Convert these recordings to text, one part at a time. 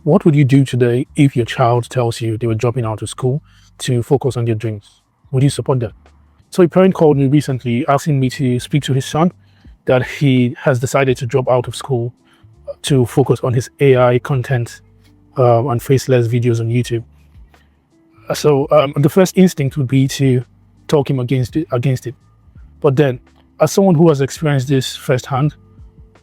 What would you do today if your child tells you they were dropping out of school to focus on their dreams? Would you support that? So a parent called me recently asking me to speak to his son that he has decided to drop out of school to focus on his AI content and faceless videos on YouTube. So the first instinct would be to talk him against it. But then, as someone who has experienced this firsthand,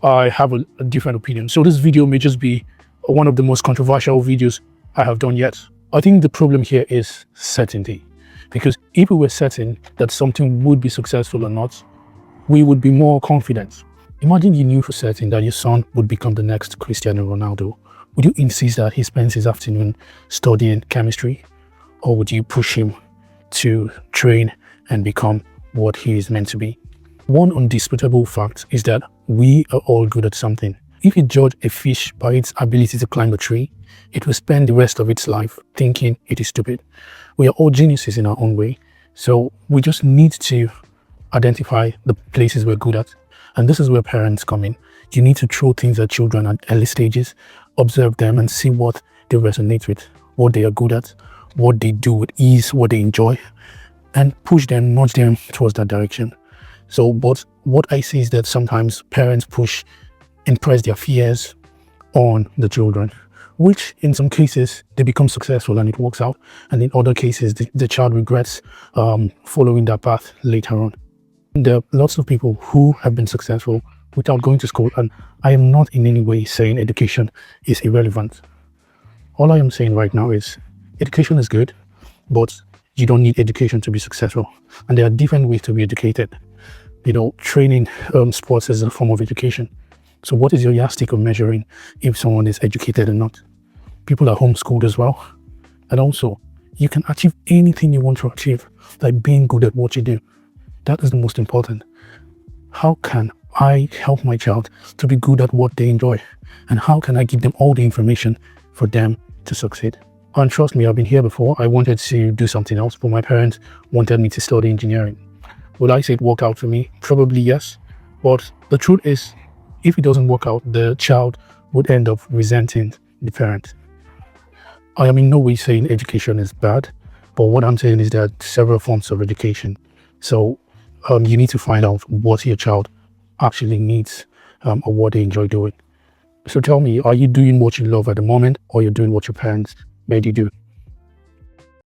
I have a different opinion. So this video may just be one of the most controversial videos I have done yet. I think the problem here is certainty. Because if we were certain that something would be successful or not, we would be more confident. Imagine you knew for certain that your son would become the next Cristiano Ronaldo. Would you insist that he spends his afternoon studying chemistry? Or would you push him to train and become what he is meant to be? One undisputable fact is that we are all good at something. If you judge a fish by its ability to climb a tree, it will spend the rest of its life thinking it is stupid. We are all geniuses in our own way, so we just need to identify the places we're good at. And this is where parents come in. You need to throw things at children at early stages, observe them and see what they resonate with, what they are good at, what they do with ease, what they enjoy, and push them, nudge them towards that direction. So, but what I see is that sometimes parents impress their fears on the children, which in some cases they become successful and it works out, and in other cases the child regrets following that path later on. There are lots of people who have been successful without going to school, and I am not in any way saying education is irrelevant. All I am saying right now is education is good, but you don't need education to be successful, and there are different ways to be educated. Training sports is a form of education. So what is your yardstick of measuring if someone is educated or not? People are homeschooled as well. And also, you can achieve anything you want to achieve, like being good at what you do. That is the most important. How can I help my child to be good at what they enjoy? And how can I give them all the information for them to succeed? And trust me, I've been here before. I wanted to do something else, but my parents wanted me to study engineering. Would I say it worked out for me? Probably yes. But the truth is, if it doesn't work out, the child would end up resenting the parent. I am in no way saying education is bad, but what I'm saying is there are several forms of education. So you need to find out what your child actually needs or what they enjoy doing. So tell me, are you doing what you love at the moment, or you're doing what your parents made you do?